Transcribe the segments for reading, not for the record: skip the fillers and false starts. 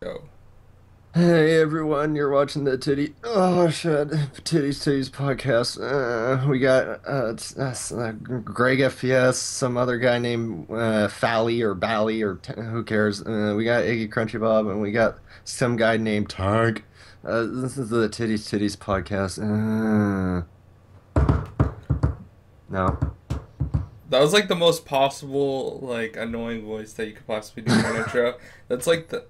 Go. Hey everyone, you're watching the oh shit, Titties podcast. We got Greg FPS, some other guy named Fally or Bally or who cares. We got Iggy Crunchy Bob, and we got some guy named Tank. This is the Titties podcast. No. That was like the most possible, like, annoying voice that you could possibly do for an intro. That's like the.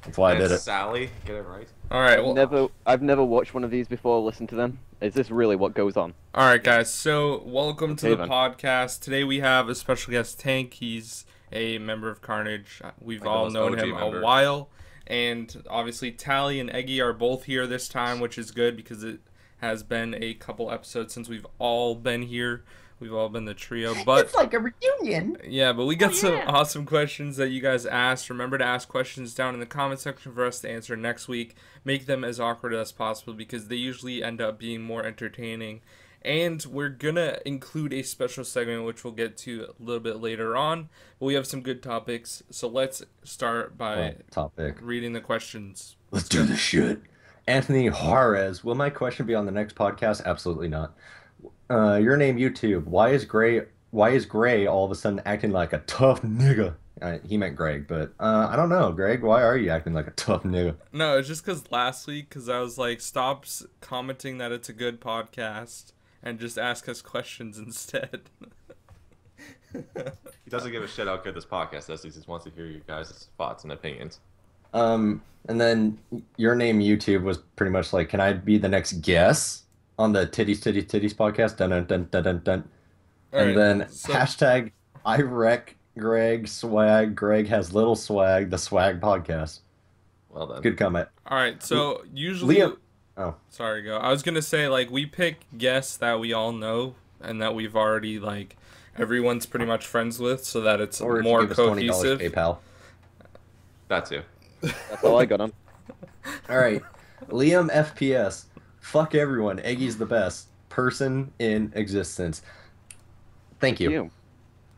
That's why I And did it's it. Sally. Get it right. Alright, I've well. never watched one of these before, listened to them. Is this really what goes on? Alright, guys, so welcome to Okay, the then. podcast. Today we have a special guest, Tank. He's a member of Carnage. We've Like the all most known OG him member. a while. And obviously, Tally and Eggy are both here this time, which is good because it has been a couple episodes since we've all been here. We've all been the trio, but It's like a reunion. yeah, but we got some awesome questions that you guys asked. Remember to ask questions down in the comment section for us to answer next week. Make them as awkward as possible because they usually end up being more entertaining. And we're going to include a special segment which we'll get to a little bit later on. But we have some good topics. So let's start by Topic. reading the questions. Let's do this shit. Anthony Juarez, will my question be on the next podcast? Absolutely not. Your name YouTube. Why is Gray all of a sudden acting like a tough nigga? He meant Greg, but I don't know, Greg. Why are you acting like a tough nigga? No, it's just because last week, because I was like, stop commenting that it's a good podcast and just ask us questions instead. He doesn't give a shit how good this podcast is. He just wants to hear you guys' thoughts and opinions. And then your name YouTube was pretty much like, can I be the next guest on the Titties podcast? Dun dun dun dun dun dun. And Alright, then so- hashtag I wreck Greg swag. Greg has little swag. The swag podcast. Well then. Good comment. All right, so usually, Liam. Oh, sorry, go. I was gonna say like we pick guests that we all know and that we've already like everyone's pretty much friends with, so that it's or if more you give us $20 cohesive. PayPal. That too. That's all I got on. All right, Liam FPS. Fuck everyone. Eggy's the best person in existence. Thank you.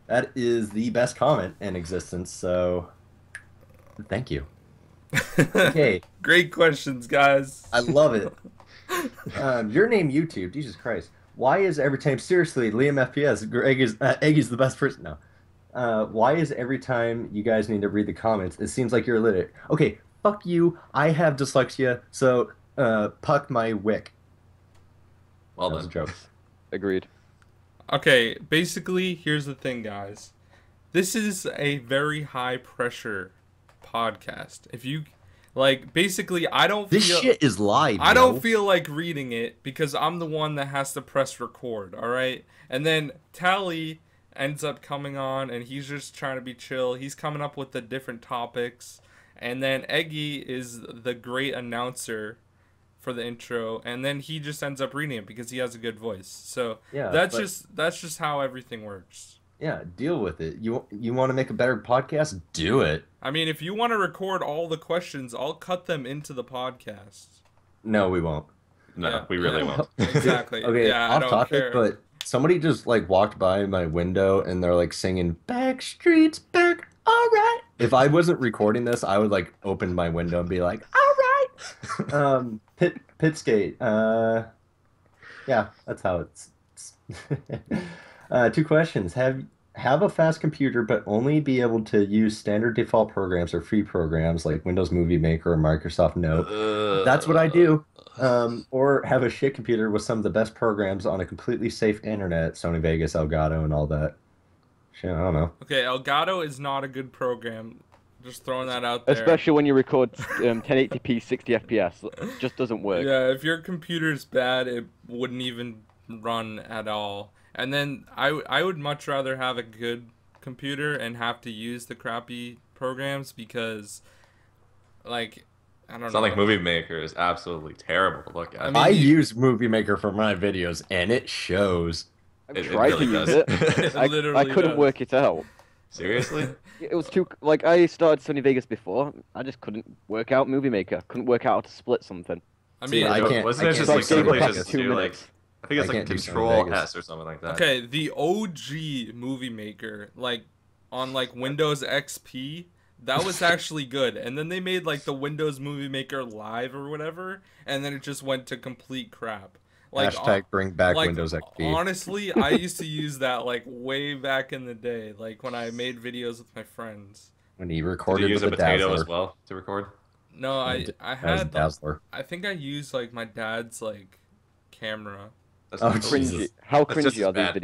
That is the best comment in existence. So, thank you. Okay, Great questions, guys. I love it. Your name YouTube. Jesus Christ. Why is every time seriously Liam FPS? Eggy's the best person now. Why is every time you guys need to read the comments, it seems like you're illiterate? Okay, fuck you. I have dyslexia, so puck my wick. Well That was a then. joke. Agreed. Okay, basically, here's the thing, guys. This is a very high pressure podcast. If you like, basically, I don't This feel shit is live. I yo. don't feel like reading it because I'm the one that has to press record, all right? And then Tally ends up coming on and he's just trying to be chill. He's coming up with the different topics. And then Eggy is the great announcer for the intro, and then he just ends up reading it because he has a good voice. So Yeah, that's but- that's just how everything works. Yeah, deal with it. You want to make a better podcast? Do it. I mean, if you want to record all the questions, I'll cut them into the podcast. No, we won't. No, Yeah. we really won't. Exactly. Okay, Yeah, I off don't topic, care. but somebody just like walked by my window and they're like singing "Backstreet's Back." All right. If I wasn't recording this, I would like open my window and be like, "All right." Pitskate. Yeah, that's how it's. Two questions. Have a fast computer, but only be able to use standard default programs or free programs like Windows Movie Maker or Microsoft Note. That's what I do. Or have a shit computer with some of the best programs on a completely safe internet, Sony Vegas, Elgato, and all that. Shit, I don't know. Okay, Elgato is not a good program. Just throwing that out there. Especially when you record 1080p 60 FPS. It just doesn't work. Yeah, if your computer's bad, it wouldn't even run at all. And then I would much rather have a good computer and have to use the crappy programs because, like, I don't It's know. not like Movie Maker is absolutely terrible to look at. I mean, I use Movie Maker for my videos, and it shows. I've It tried really to use does. it. It I literally couldn't does. work it out. Seriously? It was too like I started Sony Vegas before. I just couldn't work out Movie Maker. Couldn't work out how to split something. I See, mean, I can't- Wasn't I it just can't like do Sony simply Vegas. just 2 do like minutes. I think it's I like can't do Sony Control Vegas. S or something like that. okay, the OG movie maker, like on like Windows XP, That was actually good. And then they made like the Windows Movie Maker Live or whatever, and then it just went to complete crap. Like Hashtag bring back like Windows XP. honestly, I used to use that like way back in the day, like when I made videos with my friends. When he Did recorded you use a with the potato Dazzler. as well to record? No, I As had Dazzler. I think I used like my dad's like camera. That's Oh, not cool. Jesus. Cringy. How That's just cringy as are these bad.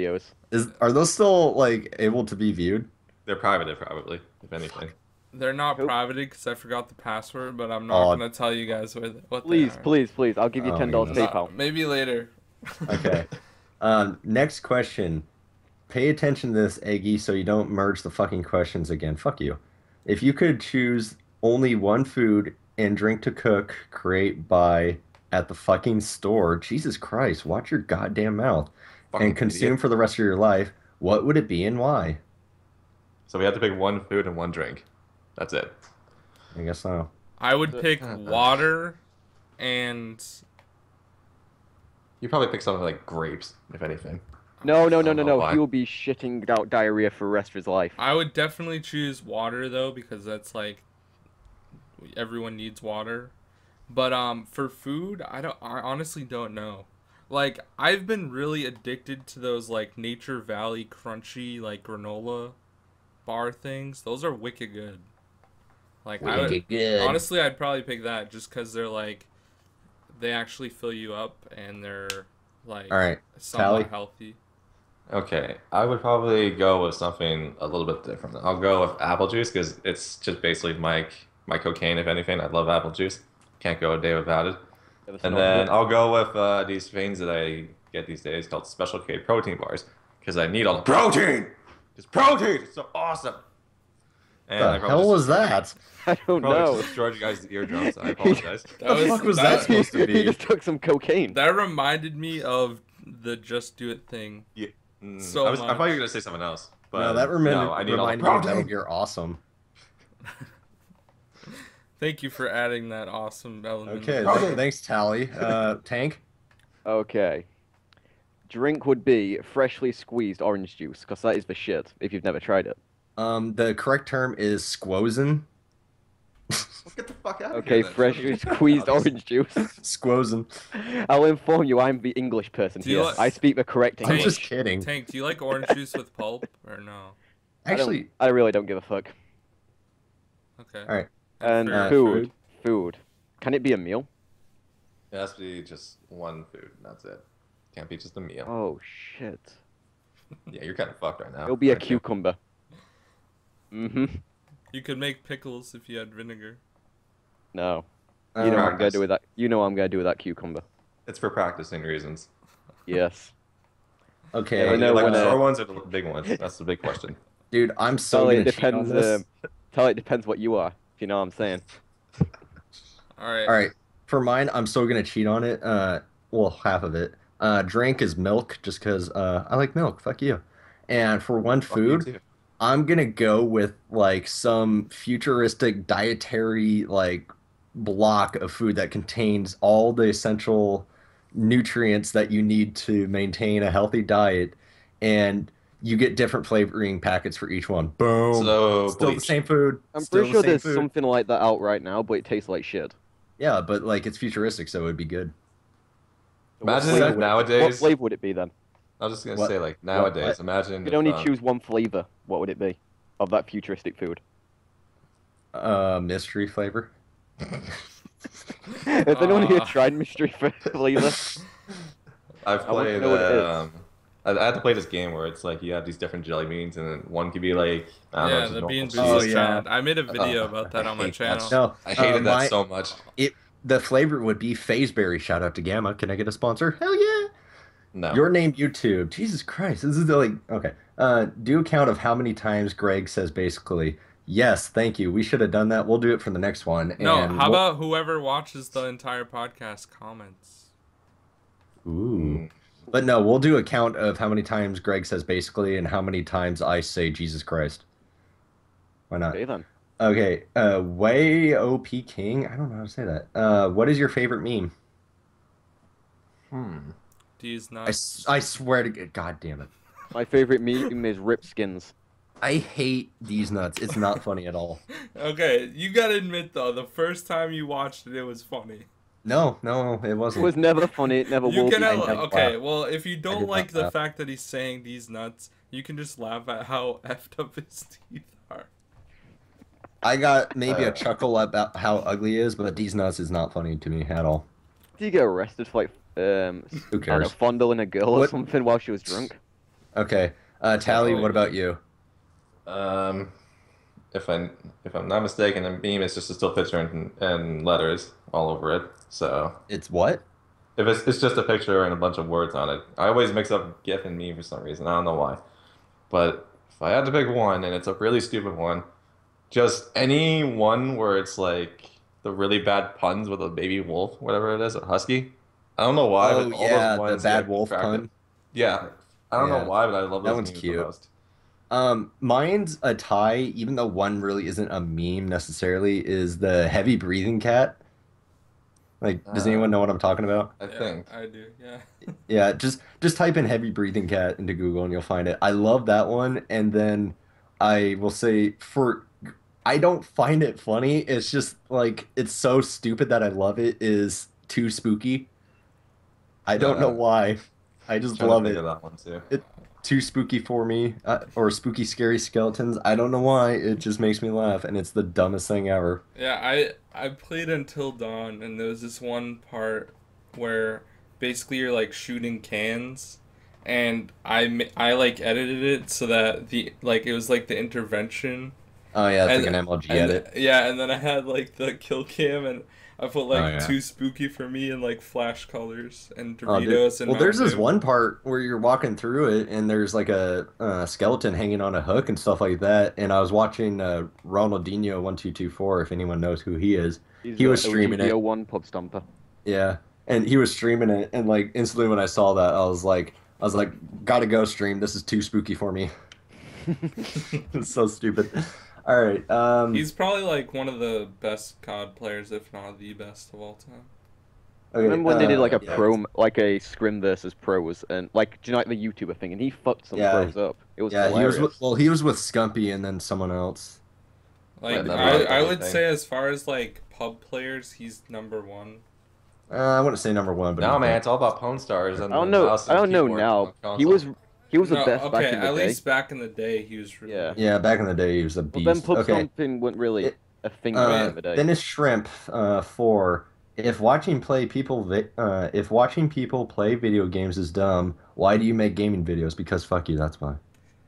videos? Are those still like able to be viewed? They're private, probably, if anything. They're not Nope. privated because I forgot the password, but I'm not Oh. gonna tell you guys what Please, they are. please. I'll give you Oh, $10 goodness. PayPal. Maybe later. Okay. Next question. Pay attention to this, Eggy, so you don't merge the fucking questions again. Fuck you. If you could choose only one food and drink to cook, create, buy at the fucking store, Jesus Christ, watch your goddamn mouth, Fucking and consume idiot. for the rest of your life, what would it be and why? So we have to pick one food and one drink. That's it. I guess so. I would pick water and You probably pick something like grapes, if anything. No. don't know why. He will be shitting out diarrhea for the rest of his life. I would definitely choose water though because that's like everyone needs water. But for food, I honestly don't know. Like I've been really addicted to those like Nature Valley crunchy like granola bar things. Those are wicked good. Like honestly, I'd probably pick that just cuz they're like they actually fill you up and they're like All right, somewhat Tally. healthy. Okay, I would probably go with something a little bit different. I'll go with apple juice because it's just basically my cocaine, if anything. I love apple juice. Can't go a day without it. Yeah, that's And not then good. I'll go with these things that I get these days called Special K protein bars because I need all the protein. Because protein is so awesome. And I The probably hell just was destroyed- that? I don't Probably know. just destroyed you guys' eardrums. I apologize. The fuck was that supposed to He be? just took some cocaine. That reminded me of the Just Do It thing. Yeah. So I thought you much. were gonna say something else. But No, that I need all the reminded me of Metal protein. Gear Awesome. Thank you for adding that awesome element. Okay, thanks, Tally. Tank? Okay. Drink would be freshly squeezed orange juice, because that is the shit, if you've never tried it. The correct term is squozen. Let's get the fuck out of Okay, here. then. freshly squeezed orange juice. Squozen. I'll inform you, I'm the English person Do you here. like- I speak the correct I'm English. just kidding. Tank, do you like orange juice with pulp or no? Actually, I really don't give a fuck. Okay. all right. And fair. food. Can it be a meal? It has to be just one food. And that's it. Can't be just a meal. Oh shit. Yeah, you're kind of fucked right now. It'll be a aren't you? cucumber. Mm-hmm. You could make pickles if you had vinegar. No. You know what I'm gonna Practice. do with that. You know what I'm gonna do with that cucumber. It's for practicing reasons. Yes. Okay, I Do know you like when, the short ones or the big ones? That's the big question. dude, I'm so Tell gonna it cheat on depends. this. Tell it depends what you are. If you know what I'm saying. All right. All right, for mine, I'm so gonna cheat on it. Well, half of it. Drink is milk, just because I like milk. Fuck you. And for one Fuck you food, too. I'm gonna go with like some futuristic dietary like block of food that contains all the essential nutrients that you need to maintain a healthy diet, and you get different flavoring packets for each one. Boom. So Still the bleach. same food. I'm still pretty the sure same there's food. something like that out right now, but it tastes like shit. Yeah, but like it's futuristic, so it would be good. Imagine What flavor if would it- nowadays- What flavor would it be then? I was just gonna What? say, like nowadays, What? imagine You if could only choose one flavor. What would it be of that futuristic food? Mystery flavor. Has anyone here Ah. tried mystery flavor? I've I want to played. know what it is. I had to play this game where it's like you have these different jelly beans, and then one could be like I don't know, Yeah, just the normal bean cheese. Oh, boozled yeah. chat. I made a video about that on my hate that channel. No, I hated my- that so much. The flavor would be Fazeberry. Shout out to Gamma. Can I get a sponsor? Hell yeah. No. Your name YouTube. Jesus Christ. This is like okay. Do a count of how many times Greg says basically, yes, thank you. We should have done that. We'll do it for the next one. No, and how we'll- about whoever watches the entire podcast comments? Ooh. But no, we'll do a count of how many times Greg says basically and how many times I say Jesus Christ. Why not? Okay then. Okay, Way OP King. I don't know how to say that. What is your favorite meme? D's I nuts. swear to God damn it. My favorite meme is Rip Skins. I hate these nuts. It's not funny at all. Okay, you gotta admit though, the first time you watched it, it was funny. No, it It wasn't. was never funny. It never You will can be. okay. Well, if you don't did like not the laugh. fact that he's saying these nuts, you can just laugh at how effed up his teeth are. I got maybe a chuckle about how ugly he is, but these nuts is not funny to me at all. Did you get arrested for like Who I don't know, cares? fondling a girl or What- something while she was drunk? Okay. Tally, Oh, what about you? Um, if I'm not mistaken, a meme is just a still picture and letters all over it. So It's what? if it's just a picture and a bunch of words on it, I always mix up GIF and meme for some reason. I don't know why. But if I had to pick one, and it's a really stupid one, just any one where it's like the really bad puns with a baby wolf, whatever it is, a husky. I don't know why, Oh but all yeah, those ones the bad get me wolf cracked up. pun. Yeah, I don't know Yeah, why, but I love that those one's memes the cute. most. Mine's a tie, even though one really isn't a meme necessarily, is the heavy breathing cat. Like, does anyone know what I'm talking about? I Yeah, think. I do. Yeah. Yeah, just type in heavy breathing cat into Google and you'll find it. I love that one, and then I will say I don't find it funny. It's just like it's so stupid that I love it is too spooky. I don't know Uh, why. I just Trying to love think it. of that one too. It too spooky for me, or spooky scary skeletons. I don't know why. It just makes me laugh, and it's the dumbest thing ever. Yeah, I played Until Dawn, and there was this one part where basically you're like shooting cans, and I like edited it so that the like it was like the intervention. Oh yeah, it's And, like an MLG and edit. yeah, and then I had like the kill cam, and I put like Oh, yeah. too spooky for me and like flash colors and Oh, dude. Doritos and Well, there's Mountain this Dew. one part where you're walking through it, and there's like a skeleton hanging on a hook and stuff like that. And I was watching Ronaldinho1224, if anyone knows who he is. He's He was a streaming it. GTO1 pub stomper. Yeah, and he was streaming it, and like instantly when I saw that, I was like, gotta go stream. This is too spooky for me. It's so stupid. All right. He's probably like one of the best COD players, if not the best of all time. Okay, Remember when they did like a yeah. pro, like a scrim versus pros, and like, do you know like the YouTuber thing? And he fucked some Yeah. pros up. It was Yeah, hilarious. he was with Scumpy and then someone else. Like Yeah, I would anything. say as far as like pub players, he's number one. I wouldn't say number one, but No, he's man, good. it's all about Pwn Stars and I don't know. mouse I don't and know keyboard now. on He console. was the No, best back okay, in the at day. least back in the day, he was really Yeah. Yeah, back in the day he was a But beast. then pub Okay. stomping wasn't really It- a thing back in the day. Dennis Shrimp, 4. If watching people play video games is dumb, why do you make gaming videos? Because fuck you, that's why.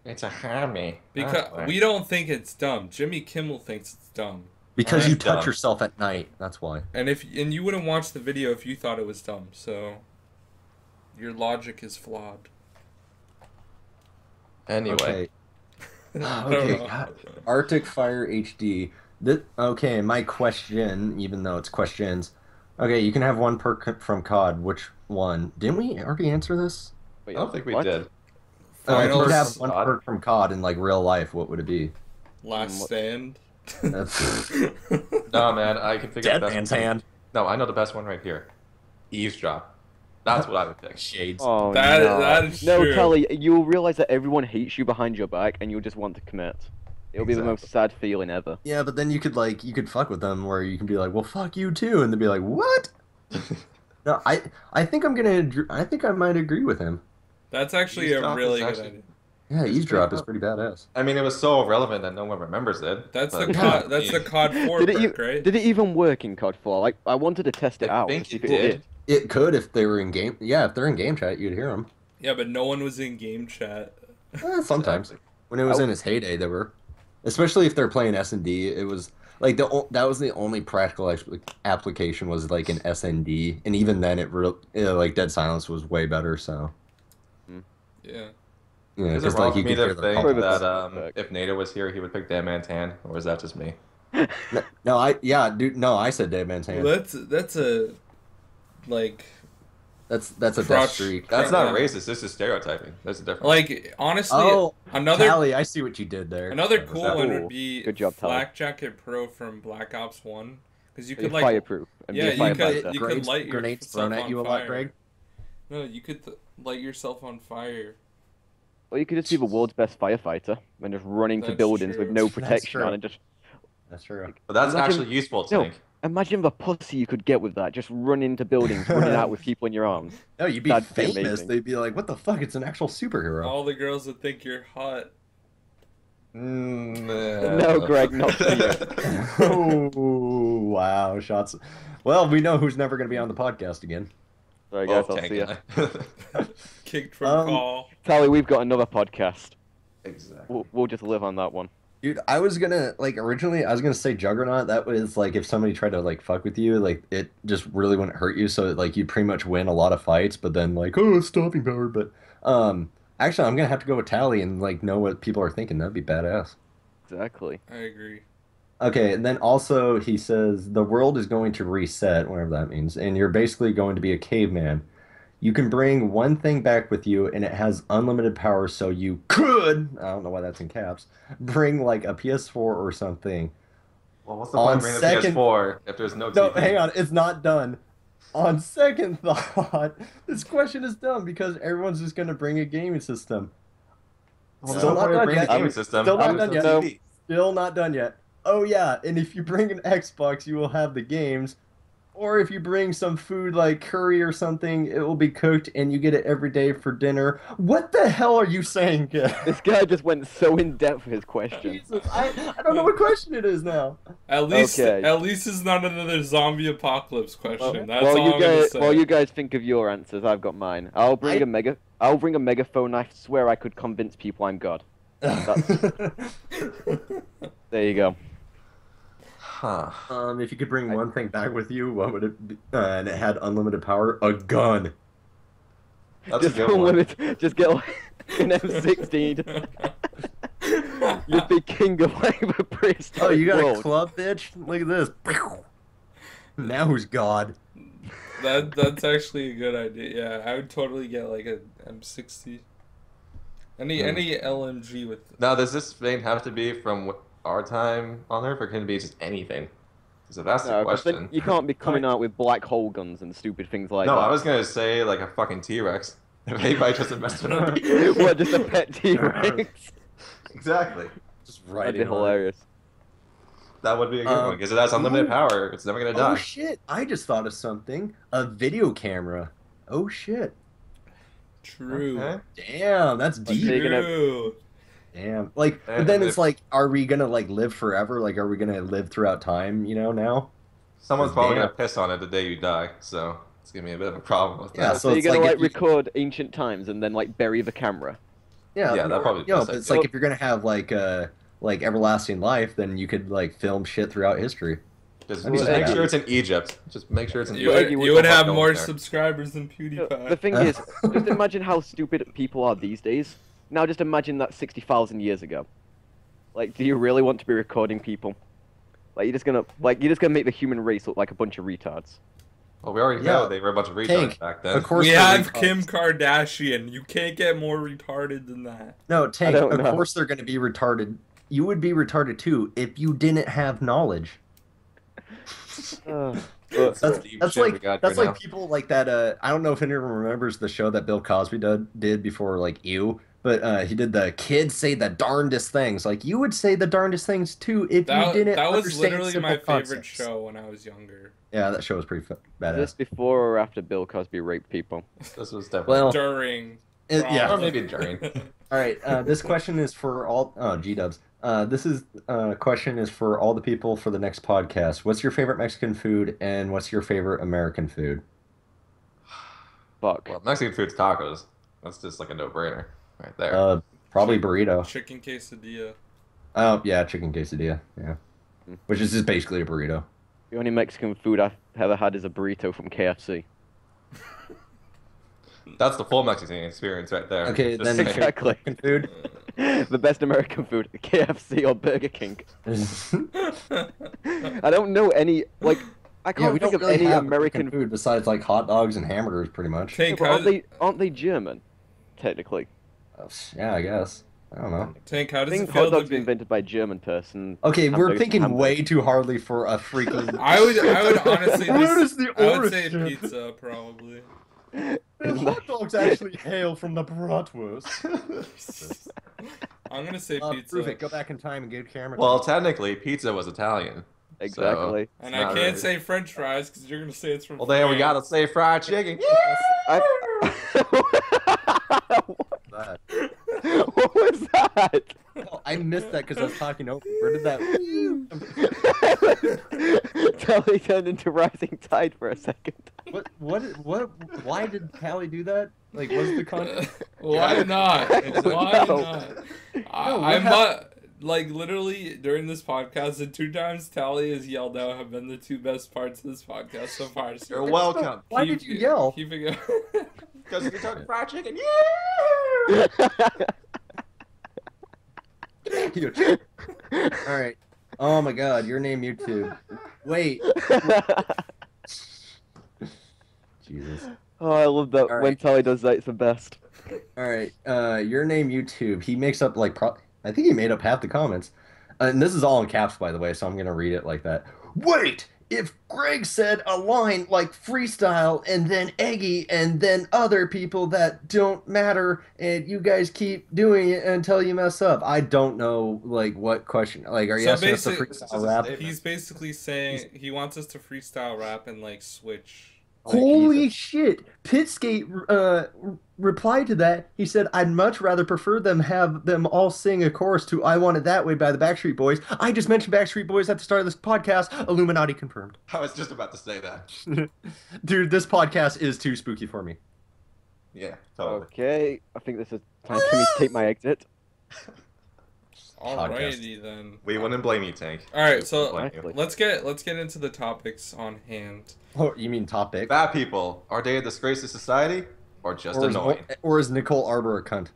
It's a hammy. because we don't think it's dumb. Jimmy Kimmel thinks it's dumb, Because That's you touch dumb. yourself at night, that's why. and you wouldn't watch the video if you thought it was dumb. So your logic is flawed. Anyway, Okay. I don't Okay, know. God. Arctic Fire HD. Okay, my question, even though it's questions. Okay, you can have one perk from COD. Which one? Didn't we already answer this? I don't think we What? did. If you could Finals, have one COD? perk from COD in like real life, what would it be? Last Stand. That's No, man, I can figure Dead the best Man's one. Hand. No, I know the best one right here. Eavesdrop. That's what I would pick. Shades. Oh That- no! that is no, true. Kelly, you'll realize that everyone hates you behind your back, and you'll just want to commit. It'll be the most sad feeling ever. Yeah, but then you could fuck with them where you can be like, well, fuck you too, and they'd be like, what? No, I think I think I might agree with him. That's actually a Eavesdrop really is good actually- idea. Yeah, It's Eavesdrop pretty is pretty badass. I mean, it was so irrelevant that no one remembers it. That's but- the COD. That's the COD 4 Did it, perk, right? did it even work in COD 4? Like, I wanted to test it I out. think to see it if did. It could if they were in game. Yeah, if they're in game chat, you'd hear them. Yeah, but no one was in game chat. Sometimes Exactly. when it was in its heyday, they were. Especially if they're playing S&D, it was like that was the only practical application was like an SND, and even then, like Dead Silence was way better. So Yeah. yeah, Is it because wrong like for you me could hear to them. think calling. that if Nader was here, he would pick Dead Man's Hand, or is that just me? No, I said Dead Man's Hand. Well, that's a like That's a death crotch- streak. That's not Yeah. racist. This is stereotyping. There's a difference. like honestly Oh, another Tally, I see what you did there. another Was cool that one cool? would be Good job, Tyler. Flak Jacket Pro from Black Ops 1 because you You're could like fireproof. And yeah, be a you could- firefighter. you Grenades, light grenades yourself thrown at on you a lot, fire. Greg. No, you could light yourself on fire. Or you could just be the world's best firefighter and just run into That's buildings with true. no That's protection on true. and just. That's true. But that's Imagine- actually useful, No, Tank. imagine the pussy you could get with that. Just run into buildings, running out with people in your arms. No, you'd be That'd be famous. amazing. They'd be like, "What the fuck? It's an actual superhero." All the girls would think you're hot. No, Greg, not for you. Oh, wow, shots. Well, we know who's never going to be on the podcast again. Sorry, guys, Oh, I'll Tank see you. and I. Kicked from Um, call. Tally, we've got another podcast. Exactly. We'll just live on that one. Dude, I was gonna originally I was gonna say Juggernaut. That was like if somebody tried to fuck with you, it just really wouldn't hurt you. So you'd pretty much win a lot of fights. But then it's stopping power. But actually, I'm gonna have to go with Tally and know what people are thinking. That'd be badass. Exactly. I agree. Okay, and then also he says the world is going to reset, whatever that means, and you're basically going to be a caveman. You can bring one thing back with you, and it has unlimited power, so you could, I don't know why that's in caps, bring a PS4 or something. Well, what's the On point of bringing second- the PS4 if there's no No, TV? hang on, it's not done. On second thought, this question is dumb because everyone's just going to bring a gaming system. Well, Still there's no not point of done bringing yet. the gaming system. Still not I'm done just yet. a TV. Still not done yet. Oh yeah, and if you bring an Xbox, you will have the games. Or if you bring some food like curry or something, it will be cooked and you get it every day for dinner. What the hell are you saying, kid? This guy just went so in depth with his question. Jesus, I don't know what question it is now. At least Okay. it's not another zombie apocalypse question. That's While all I'm gonna say. while you guys think of your answers, I've got mine. I'll bring a megaphone. I swear I could convince people I'm God. There you go. Huh. If you could bring one thing back with you, what would it be? And it had unlimited power? A gun. That's Just a good one. unlimited. Just get an M16. You'd be king of the priest. Oh, you got world. a club, bitch? Look at this. Now who's God? That's actually a good idea. Yeah, I would totally get a M60. Any LMG with. Now, does this thing have to be from our time on Earth, or can it be just anything? So that's the No, 'cause then question. you can't be coming out with black hole guns and stupid things like No, that. I was gonna say a fucking T-Rex. If anybody just invested in it. What, just a pet T-Rex? Exactly. Just That'd be hilarious. That would be a good one because it has unlimited power. It's never gonna die. Oh shit! I just thought of something. A video camera. Oh shit! True. Okay. Damn, that's deep. taking it- True. Damn. But then it's are we gonna live forever? Are we gonna live throughout time? Now? Someone's probably Damn. gonna piss on it the day you die, so it's gonna be a bit of a problem with Yeah, that. So you're it's gonna if you- record ancient times and then bury the camera. Yeah, Yeah, that'd probably be Yo, the but best it's idea. if you're gonna have everlasting life, then you could film shit throughout history. Just That'd be make bad. sure it's in Egypt. Just make sure it's in You Egypt. would, you would have Don't more care. subscribers than PewDiePie. The thing is, just imagine how stupid people are these days. Now just imagine that 60,000 years ago. Do you really want to be recording people? You're just gonna make the human race look like a bunch of retards. Well, we already Yeah. know they were a bunch of retards Tank, back then. Of course, We they're have retards. Kim Kardashian. You can't get more retarded than that. No, Tank. don't Of know. course, they're gonna be retarded. You would be retarded too if you didn't have knowledge. That's That's, deep that's shit we like got that's right like now. people like that. I don't know if anyone remembers the show that Bill Cosby did before Ew, but he did the kids say the darndest things. You would say the darndest things too if you didn't. That was understand literally simple my favorite concepts. show when I was younger. Yeah, that show was pretty Is badass. this before or after Bill Cosby raped people? This was definitely. Well, During. yeah. Or maybe during. All right, this question is for all. Oh, G-dubs. This question is for all the people for the next podcast. What's your favorite Mexican food and what's your favorite American food? Fuck. Well, Mexican food's tacos. That's just a no-brainer right there. Probably burrito. Chicken quesadilla. Oh yeah, chicken quesadilla. Yeah, which is just basically a burrito. The only Mexican food I've ever had is a burrito from KFC. That's the full Mexican experience right there. Okay, Just then saying. Exactly. Mexican food. The best American food, KFC or Burger King. I don't know any, I Yeah, can't we think don't of really any have American food besides hot dogs and hamburgers, pretty much. Tank, but how, aren't they German, technically? Yeah, I guess. I don't know. Tank, how I does think it feel hot to dogs were be... invented by a German person. Okay, we're Hamburgers thinking hamburgers. way too hardly for a freaking. I would honestly Where just, is the I would say origin? pizza, probably. Hot dogs actually hail from the bratwurst. I'm gonna say pizza. Prove it. Go back in time and give camera. Well, technically, pizza was Italian. Exactly. So And it's I not can't really- say French fries because you're gonna say it's from. Well, then we France. gotta say fried chicken. That. What was that? Oh, I missed that because I was talking over. Where did that? Tally turned into Rising Tide for a second. What? Why did Callie do that? Like, what's the content? Why not? Why not? I what like literally during this podcast, the 2 times Tally has yelled out have been the 2 best parts of this podcast so far. So You're welcome. Why did you yell? Keep it going. Because we talking fried chicken. All right. Oh my God, your name YouTube. Wait. Jesus. Oh, I love that. All When right. Tally does that, it's the best. All right. Your name YouTube. He makes up like I think he made up half the comments. And this is all in caps, by the way, so I'm gonna read it like that. Wait. If Greg said a line like freestyle and then Eggy and then other people that don't matter and you guys keep doing it until you mess up. I don't know like what question. Like are you So asking us to basic- freestyle rap? He's basically saying he wants us to freestyle rap and like switch. Like, holy shit. Pitskate replied to that. He said, I'd much rather prefer them have them all sing a chorus to I Want It That Way by the Backstreet Boys. I just mentioned Backstreet Boys at the start of this podcast. Illuminati confirmed. I was just about to say that. Dude, this podcast is too spooky for me. Yeah, totally. Okay, I think this is time for me to take my exit. Alrighty then. We wouldn't blame you, Tank. All right, We so wouldn't blame you. let's get into the topics on hand. Oh, you mean topic? Fat people, are they a disgrace to society or just annoying? Or is Nichole Arbour a cunt?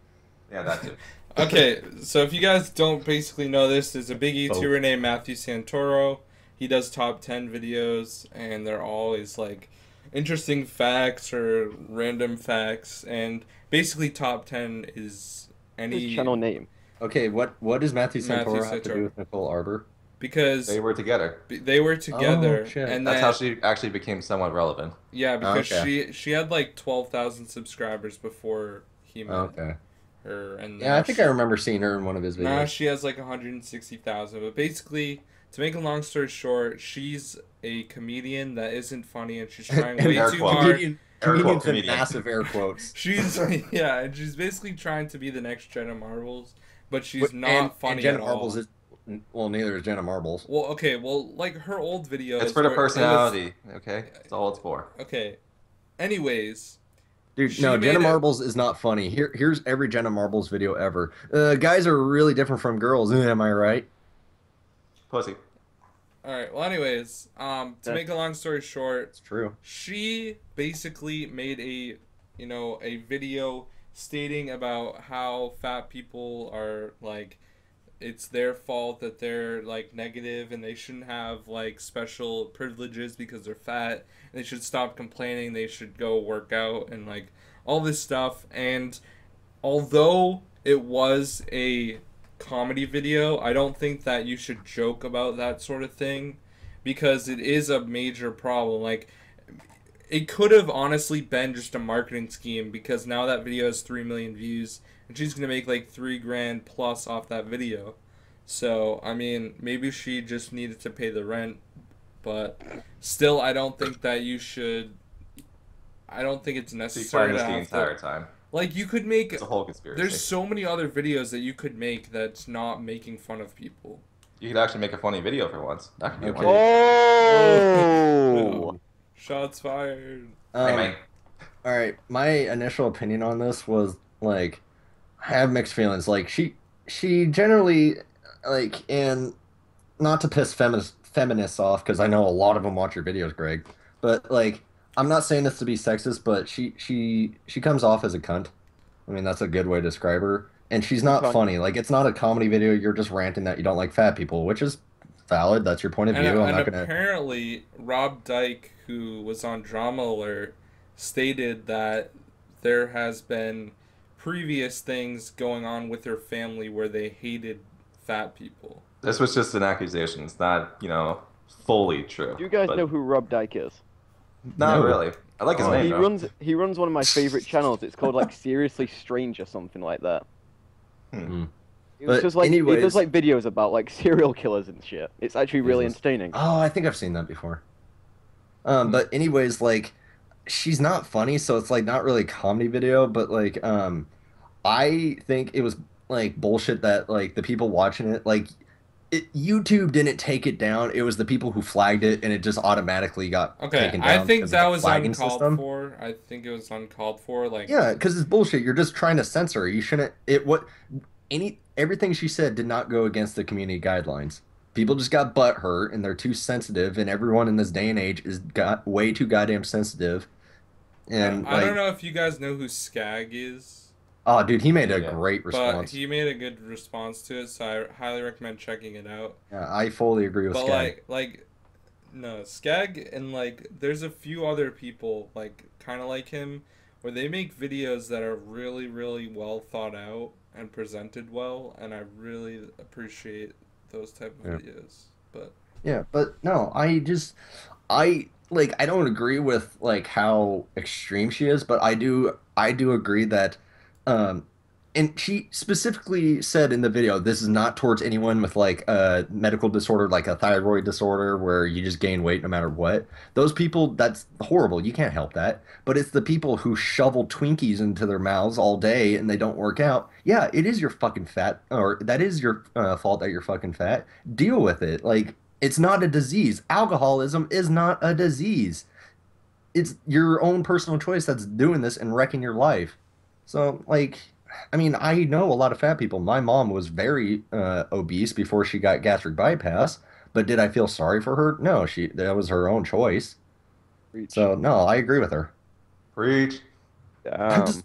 Yeah, that too. Okay, so if you guys don't basically know this, there's a big YouTuber named Matthew Santoro. He does top 10 videos, and they're always like interesting facts or random facts, and basically top 10 is any His channel name. Okay, what does Matthew Matthew Santoro have to Santoro. do with Nichole Arbour? because They were together. they were together, Oh, shit. and That's then how she actually became somewhat relevant. yeah, because Okay. she had like 12,000 subscribers before he met Okay. her, and Yeah, I think I remember seeing her in one of his now videos. she has like 160,000. But basically, to make a long story short, she's a comedian that isn't funny, and she's trying way air too quotes. hard. Comedians in comedian. massive air quotes. She's yeah, and she's basically trying to be the next Jenna Marbles, but she's But- not funny Jenna at Marbles all. is well, neither is Jenna Marbles. Well, okay, well, like her old videos. It's for the where it was- personality, okay? That's all it's for. Okay. Anyways, Dude, She no, made Jenna it- Marbles is not funny. Here's every Jenna Marbles video ever. Guys are really different from girls, am I right? Pussy. all right. Well, anyways, to make a long story short, It's true. she basically made a video stating about how fat people are like it's their fault that they're like negative and they shouldn't have like special privileges because they're fat, and they should stop complaining, they should go work out and like all this stuff. And although it was a comedy video, I don't think that you should joke about that sort of thing because it is a major problem. Like, it could have honestly been just a marketing scheme because now that video has 3 million views and she's gonna make like $3,000 plus off that video. So I mean, maybe she just needed to pay the rent, but still, I don't think that you should. I don't think it's She necessary planned to this the have entire to. time. Like, you could make. It's a whole conspiracy. There's so many other videos that you could make that's not making fun of people. You could actually make a funny video for once. That could be Okay. one. Oh! Shots fired. Hey, man. All right, my initial opinion on this was like, I have mixed feelings. Like she generally like, and not to piss feminists off because I know a lot of them watch your videos, Greg. But like, I'm not saying this to be sexist, but she comes off as a cunt. I mean, that's a good way to describe her. And she's not Cunt. funny. Like, it's not a comedy video. You're just ranting that you don't like fat people, which is valid. That's your point of view. I'm And not gonna. apparently, Rob Dyke, who was on Drama Alert, stated that there has been previous things going on with her family where they hated fat people. This was just an accusation. It's not, fully true. Do you guys but know who Rob Dyke is? Not No. really. I like his Oh, name he though. runs one of my favorite channels. It's called like Seriously Strange or something like that. Mm. It was But just like he does anyways, like videos about like serial killers and shit. It's actually really Jesus. entertaining. Oh, I think I've seen that before. Hmm. But anyways, like she's not funny, so it's like not really a comedy video, but like I think it was like bullshit that like the people watching it like YouTube didn't take it down. It was the people who flagged it, and it just automatically got Okay, taken I down think because of that the was flagging uncalled system. for. I think it was uncalled for. Like, Yeah, because it's bullshit. You're just trying to censor her. You shouldn't. It what any everything she said did not go against the community guidelines. People just got butt hurt, and they're too sensitive. And everyone in this day and age is got way too goddamn sensitive. And I don't like, know if you guys know who Skag is, oh, dude, he made a Yeah. great but response. he made a good response to it, so I highly recommend checking it out. Yeah, I fully agree with But Skag. no, Skag and like there's a few other people like kind of like him where they make videos that are really really well thought out and presented well, and I really appreciate those type of Yeah. videos. But Yeah, but no, I like I don't agree with like how extreme she is, but I do agree that um and she specifically said in the video this is not towards anyone with like a medical disorder like a thyroid disorder where you just gain weight no matter what. Those people, that's horrible. You can't help that. But it's the people who shovel Twinkies into their mouths all day and they don't work out. Yeah, it is your fucking fat or that is your fault that you're fucking fat. Deal with it. Like it's not a disease. Alcoholism is not a disease. It's your own personal choice that's doing this and wrecking your life. So, like, I mean, I know a lot of fat people. My mom was very obese before she got gastric bypass, but did I feel sorry for her? No, that was her own choice. Preach. So, no, I agree with her. Preach.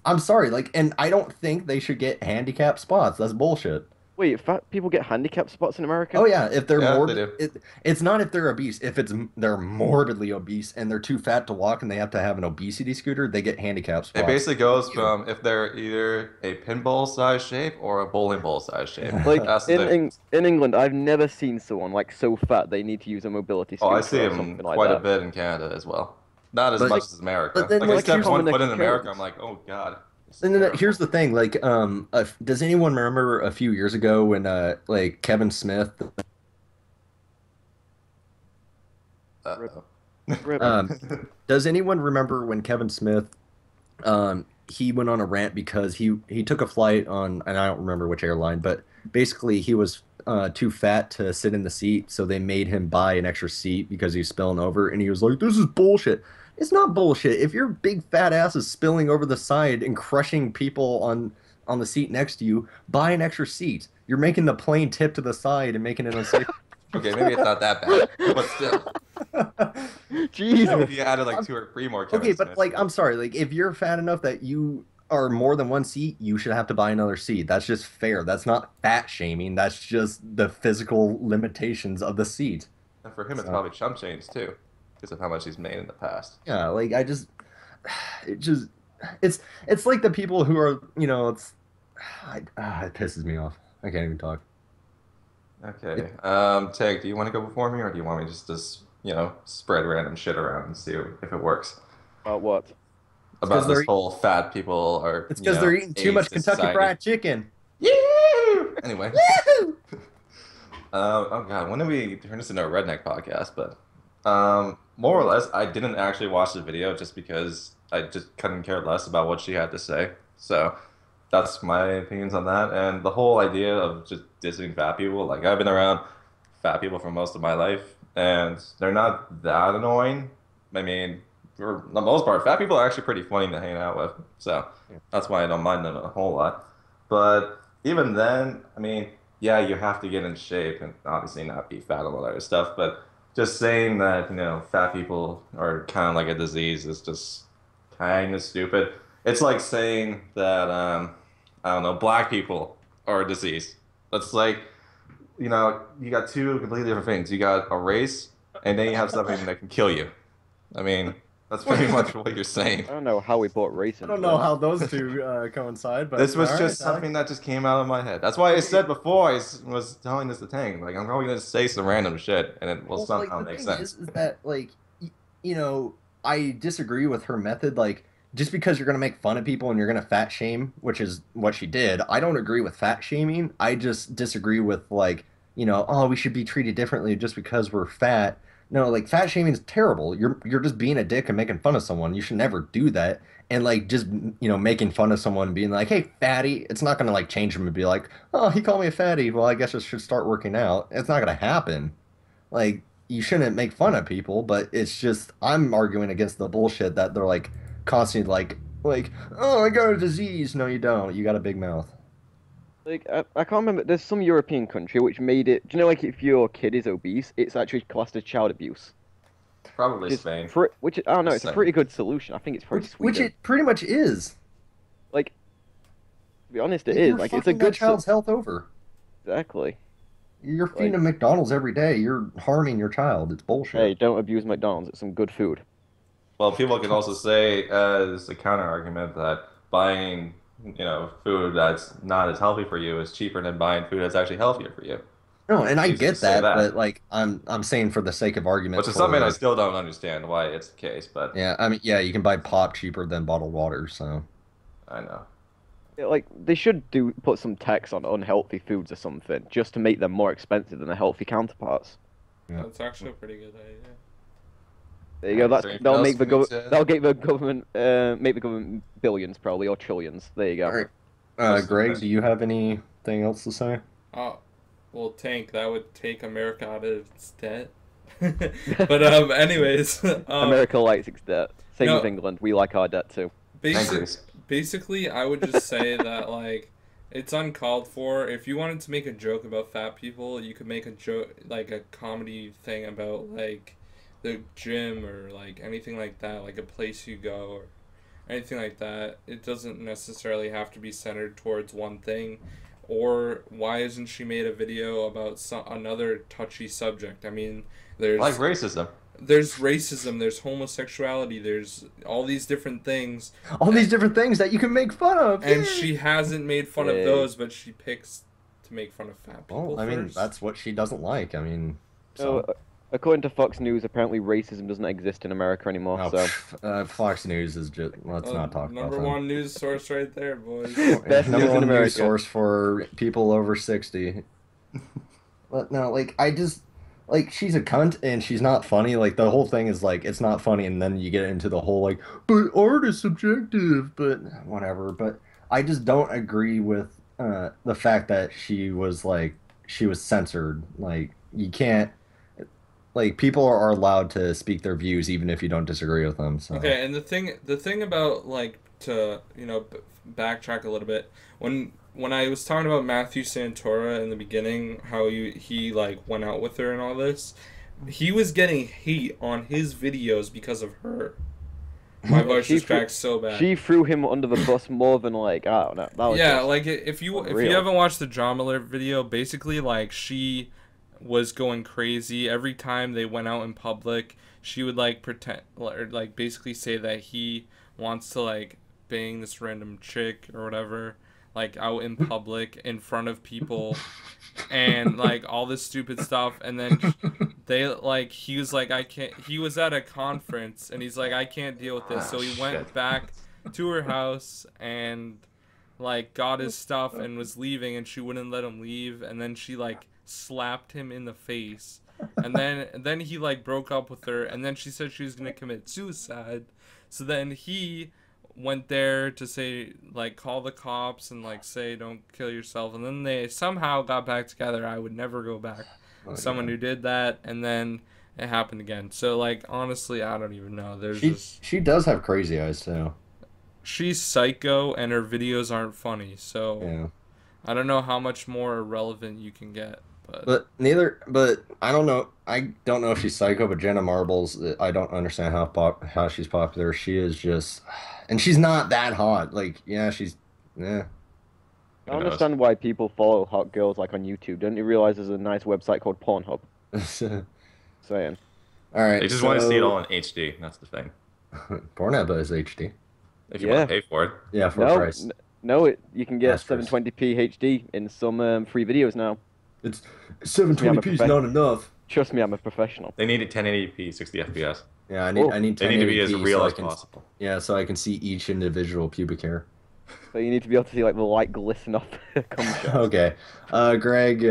I'm sorry, like, and I don't think they should get handicap spots. That's bullshit. Wait, fat people get handicap spots in America? Oh yeah, if they're Yeah, they morbid, do. it's not if they're obese. If they're morbidly obese and they're too fat to walk and they have to have an obesity scooter, they get handicap It spots. basically goes from if they're either a pinball size shape or a bowling ball size shape. Like That's the in difference. in England, I've never seen someone like so fat they need to use a mobility Oh, I scooter see or them something like quite a that. bit in Canada as well. Not as But much as America. but then, Like I like, stepped here's one the foot in America, I'm occurrence. like, oh God. This is and then terrible. here's the thing, like, does anyone remember a few years ago when like Kevin Smith, Uh-oh. Rip. does anyone remember when Kevin Smith, he went on a rant because he took a flight on, and I don't remember which airline, but basically he was too fat to sit in the seat, so they made him buy an extra seat because he was spilling over, and he was like, "This is bullshit." It's not bullshit. If your big fat ass is spilling over the side and crushing people on the seat next to you, buy an extra seat. You're making the plane tip to the side and making it unsafe. Okay, maybe it's not that bad, but still. Jesus. If you added like two or three more Kevin Okay, but Smiths, like, I'm sorry. Like, if you're fat enough that you are more than one seat, you should have to buy another seat. That's just fair. That's not fat shaming. That's just the physical limitations of the seat. and for him it's So, probably chump change too, because of how much he's made in the past. yeah, like it just, it's like the people who are, it pisses me off. I can't even talk. Okay. Tag, do you want to go before me, or do you want me just spread random shit around and see if it works? About what? About because this they're whole fat people are, It's because they're eating too AIDS much to Kentucky society. Fried Chicken. Yee! Anyway, Woohoo! oh God, when did we turn this into a redneck podcast? But more or less, I didn't actually watch the video just because I just couldn't care less about what she had to say. So that's my opinions on that. And the whole idea of just dissing fat people, like I've been around fat people for most of my life, and they're not that annoying. I mean, for the most part, fat people are actually pretty funny to hang out with. So that's why I don't mind them a whole lot. But even then, I mean, yeah, you have to get in shape and obviously not be fat and all that other stuff. But just saying that, fat people are kind of like a disease is just kind of stupid. It's like saying that, I don't know, black people are a disease. That's like, you got two completely different things. You got a race, and then you have something that can kill you. I mean, that's pretty much what you're saying. I don't know how we brought race I into don't know this. how those two coincide, but This was all just right, Alex. something that just came out of my head. That's why I said before was telling this to Tang. Like, I'm probably going to say some random shit, and it will Well, somehow the make thing sense. is that like you know I disagree with her method. Like, just because you're gonna make fun of people and you're gonna fat shame, which is what she did, I don't agree with fat shaming. I just disagree with like, oh, we should be treated differently just because we're fat. No, like fat shaming is terrible. You're just being a dick and making fun of someone. You should never do that. And like just making fun of someone and being like, "Hey, fatty," it's not gonna like change them and be like, "Oh, he called me a fatty. Well, I guess I should start working out." It's not gonna happen. Like you shouldn't make fun of people, but it's just I'm arguing against the bullshit that they're like constantly like, "Oh, I got a disease." No, you don't. You got a big mouth. Like, I can't remember. There's some European country which made it. Do you know, like, if your kid is obese, it's actually classed as child abuse. Probably Which is, Spain. which I don't know. Just It's a saying. pretty good solution. I think it's probably Which Sweden. it pretty much is. Like, to be honest, it You're is. Like, it's a fucking that good. child's health over. Exactly. You're feeding Like, them McDonald's every day. You're harming your child. It's bullshit. hey, don't abuse McDonald's. It's some good food. Well, people can also say as a counter argument that buying, food that's not as healthy for you is cheaper than buying food that's actually healthier for you. No, and I Easy to get say that, but that. like I'm saying for the sake of argument Which is something I for still don't understand why it's the case, but yeah, I mean yeah, you can buy pop cheaper than bottled water, so I know. Yeah, like, they should put some tax on unhealthy foods or something, just to make them more expensive than their healthy counterparts. yeah. That's actually a pretty good idea. There you go. Is That's there anything that'll else make the we need to- that'll get the government make the government billions probably or trillions. There you go. All right. That's Greg, nice. do you have anything else to say? Oh, well, Tank, that would take America out of its debt. But anyways, America likes its debt. Same no. with England. We like our debt too. Thanks. Basically, I would just say that like it's uncalled for. If you wanted to make a joke about fat people, you could make a joke like a comedy thing about like the gym or like anything like that, like a place you go or anything like that. It doesn't necessarily have to be centered towards one thing. Or why isn't she made a video about another touchy subject? I mean, there's Like racism. there's racism, there's homosexuality, there's all these different things, All these different things that you can make fun of. and Yay! she hasn't made fun of Yay. those, but she picks to make fun of fat people Well, I mean, first. that's what she doesn't like. I mean, So, according to Fox News, apparently racism doesn't exist in America anymore. no, So, Fox News is just let's not talk about number that. one news source right there, boys. Best Number news in one America. news source for people over 60. But no, like I just like she's a cunt and she's not funny. Like the whole thing is like it's not funny, and then you get into the whole like, but art is subjective. But whatever. But I just don't agree with the fact that she was censored. Like you can't. Like people are allowed to speak their views even if you don't disagree with them. So Okay, and the thing about like to backtrack a little bit when I was talking about Matthew Santora in the beginning, how he like went out with her and all this, he was getting hate on his videos because of her. My voice She just threw- cracked so bad. she threw him under the bus more than like I don't know. That was Yeah, just like if you unreal. haven't watched the John Miller video, basically like she was going crazy every time they went out in public. She would like pretend or like basically say that he wants to like bang this random chick or whatever, like out in public in front of people, and like all this stupid stuff. And then they like he was like I can't. He was at a conference and he's like I can't deal with this. So he went shit. back to her house and like got his stuff and was leaving, and she wouldn't let him leave, and then she like slapped him in the face, and then he like broke up with her, and then she said she was gonna commit suicide. So then he went there to say like call the cops and like say don't kill yourself, and then they somehow got back together. I would never go back with someone who did that, and then it happened again. So like honestly I don't even know. There's just She does have crazy eyes too. she's psycho and her videos aren't funny, so Yeah. I don't know how much more irrelevant you can get. But I don't know. I don't know if she's psycho, but Jenna Marbles, I don't understand how she's popular. She is just, and she's not that hot. Like, yeah, yeah. I don't understand why people follow hot girls like on YouTube. Don't you realize there's a nice website called Pornhub? Saying. All right. They just want to see it all in HD. That's the thing. Pornhub is HD. If you want to pay for it. Yeah, for a price. No, you can get That's price. 720p HD in some free videos now. It's 720p is not enough. Trust me, I'm a professional. They need it 1080p, 60 FPS. Yeah, Oh, I need They need to be 1080p as real so I as can, possible. yeah, so I can see each individual pubic hair. So you need to be able to see like the light glisten off the cum shots. Okay. Greg,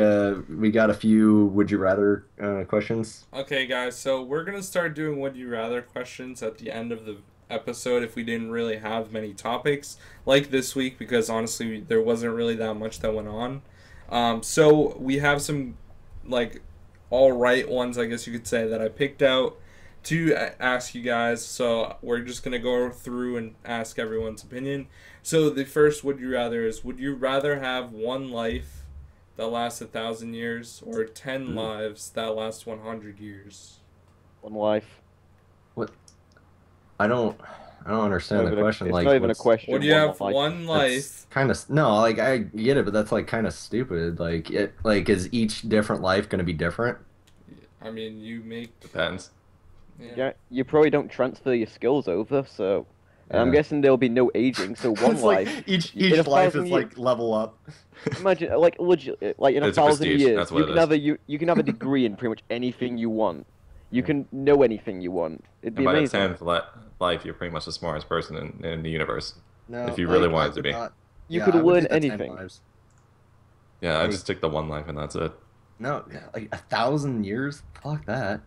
we got a few would you rather questions. Okay, guys, so we're going to start doing would you rather questions at the end of the episode if we didn't really have many topics like this week, because honestly there wasn't really that much that went on. So we have some like all right ones, I guess you could say, that I picked out to ask you guys. So we're just going to go through and ask everyone's opinion. So the first would you rather is, would you rather have one life that lasts 1,000 years or 10 lives that last 100 years? One life. What? I don't understand the question. It's Like, not even a question. Would you have life. one life? Kind of no, like I get it, but that's like kind of stupid. Like is each different life going to be different? I mean, you make... Depends. Yeah, you probably don't transfer your skills over, so and I'm Yeah. guessing there'll be no aging. So one It's life. like each in a life thousand is years- like level up. Imagine, like legit, like in a It's a 1,000 prestige, years, that's what you it can is. have you can have a degree in pretty much anything you want. You can know anything you want. It'd be And by the amazing. 10th life, you're pretty much the smartest person in the universe. No, If you really like, wanted I to would be. not- You yeah, could I would learn do the 10 anything. lives. Yeah, I Like- just stick to one life and that's it. No, yeah, like 1,000 years. Fuck that.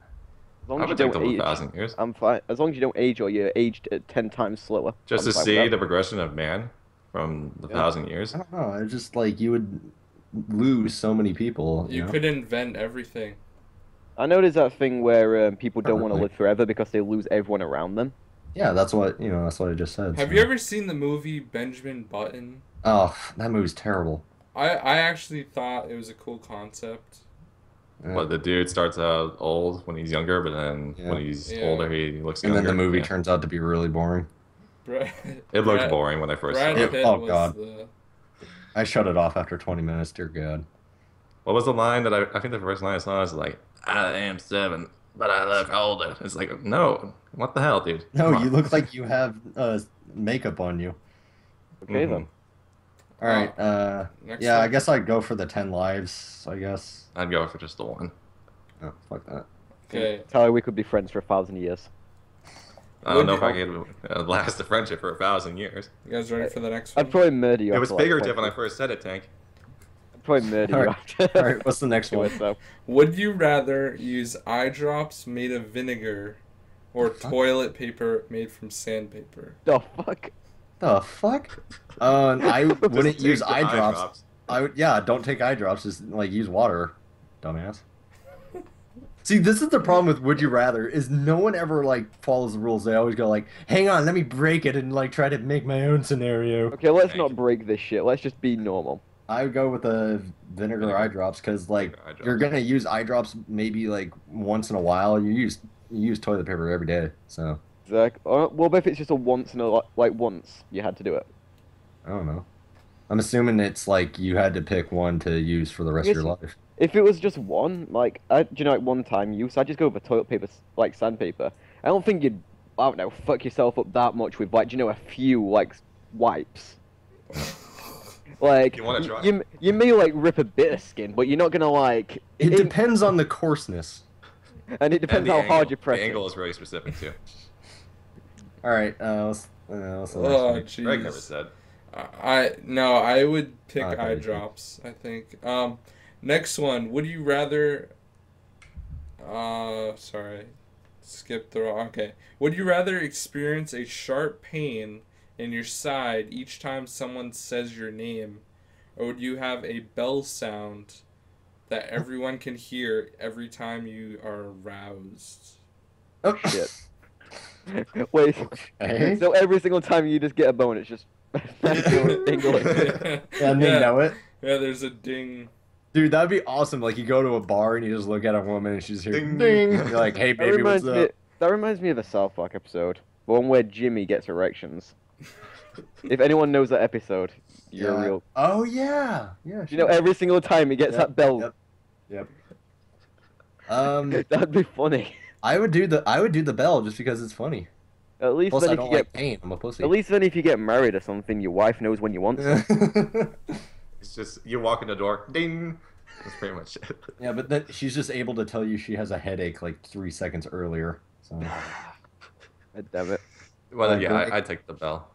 As long I as you would take the don't age, 1,000 years. I'm fine. As long as you don't age or you're aged 10 times slower. Just I'm to fine with see that. the progression of man from the 1,000 years. I don't know. It's just like you would lose so many people. You know? could invent everything. I know there's that thing where people don't want to Probably. live forever because they lose everyone around them. Yeah, that's what That's what I just said. Have so. you ever seen the movie Benjamin Button? Oh, that movie's terrible. I actually thought it was a cool concept. Yeah. But the dude starts out old when he's younger, but then Yeah. when he's Yeah. older, he looks And younger. then the movie Yeah. turns out to be really boring. Brad, It looked Brad- boring when I first saw Brad it. Pitt Oh, was God. the... I shut it off after 20 minutes. Dear God. What was the line that I think the first line I saw was like, I am 7, but I look older. It's like, no, what the hell, dude? No, Come you on. look like you have makeup on you. Okay Mhm. then. All right. Next Yeah, I one. guess I'd go for the 10 lives. I guess. I'd go for just the one. Oh, fuck that. Okay. Tyler, we could be friends for 1,000 years. I don't know Would if I could last a friendship for 1,000 years. You guys ready for the next one? I'd probably murder you. It was after, like, figurative when I 20. first said it, Tank. I'd probably murder you Alright. after. All right, what's the next Do one? it, though. Would you rather use eye drops made of vinegar or Huh? toilet paper made from sandpaper? The fuck? The fuck? I wouldn't Just use take the eye drops. Yeah, don't take eye drops. Just like use water, dumbass. See, this is the problem with Would You Rather is no one ever like follows the rules. They always go like, "Hang on, let me break it and like try to make my own scenario." Okay, let's Thank not you. break this shit. Let's just be normal. I would go with the vinegar eye drops because like Vinegar eye drops. you're gonna use eye drops maybe like once in a while. You use toilet paper every day, so Zach, well, if it's just a once in a like once you had to do it. I don't know. I'm assuming it's like you had to pick one to use for the rest of your life. If it was just one, like, do you know, like one time use, I'd just go with toilet paper, like sandpaper. I don't think you'd, I don't know, fuck yourself up that much with, like, do you know, a few, like, wipes. Like, You wanna try? you may, like, rip a bit of skin, but you're not gonna, like... It depends on the coarseness. And it depends And the how hard angle. you press The it. angle is really specific, too. All right, what's the next Oh, one? Greg never jeez. said. I would pick Okay. eye drops, I think. Next one. Would you rather... sorry. Skip the wrong... Okay. Would you rather experience a sharp pain in your side each time someone says your name? Or would you have a bell sound that everyone can hear every time you are aroused? Oh Shit. Wait, Okay. so every single time you just get a bone, it's just... tingling. And they yeah. know it. Yeah, there's a ding. Dude, that'd be awesome. Like, you go to a bar and you just look at a woman and she's here, Ding. ding. You're like, hey, That baby, what's reminds me. up? That reminds me of a South Park episode, the one where Jimmy gets erections. If anyone knows that episode, you're Yeah. real. Oh, yeah. Yeah, You know, every single time he gets Yep, that bell, Yep. that'd be funny. I would do the bell just because it's funny. At least Plus, then I if don't you like get, pain. I'm a pussy. at least then if you get married or something, your wife knows when you want some. It's just, you walk in the door, ding! That's pretty much it. Yeah, but then she's just able to tell you she has a headache like 3 seconds earlier. So, Damn it. Well, yeah, Greg, I'd take the bell.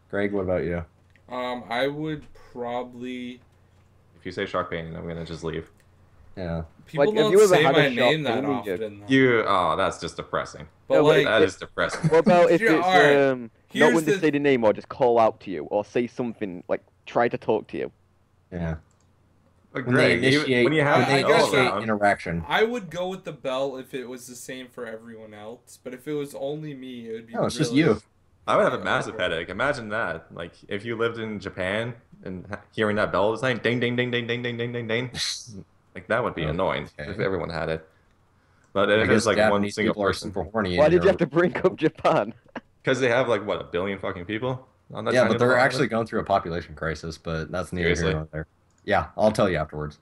Greg, what about you? I would probably. If you say shark pain, I'm gonna just leave. Yeah. People Like, have don't you ever say had a my shark name that pain in your- often. Though. Oh, that's just depressing. But No, but like, That is depressing. What about if Yeah, it's alright. not Here's when they the- say the name or just call out to you or say something like try to talk to you? Yeah. But When Greg, they initiate, when you have I the guess bell initiate around, interaction. I would go with the bell if it was the same for everyone else. But if it was only me, it would be. No, it's just really- you. I would have a Yeah, massive awkward. headache. Imagine that. Like, if you lived in Japan and hearing that bell all the time, ding, ding, ding, ding, ding, ding, ding, ding, ding. Like, that would be annoying if Okay. everyone had it. But I if guess it's like one Japanese single people are person, super horny. Why and did you they're- have to bring up Japan? because they have like what, 1 billion fucking people on that Yeah, tiny but they're little actually going through a population crisis, but that's neither here Seriously? nor there. Yeah, I'll tell you afterwards.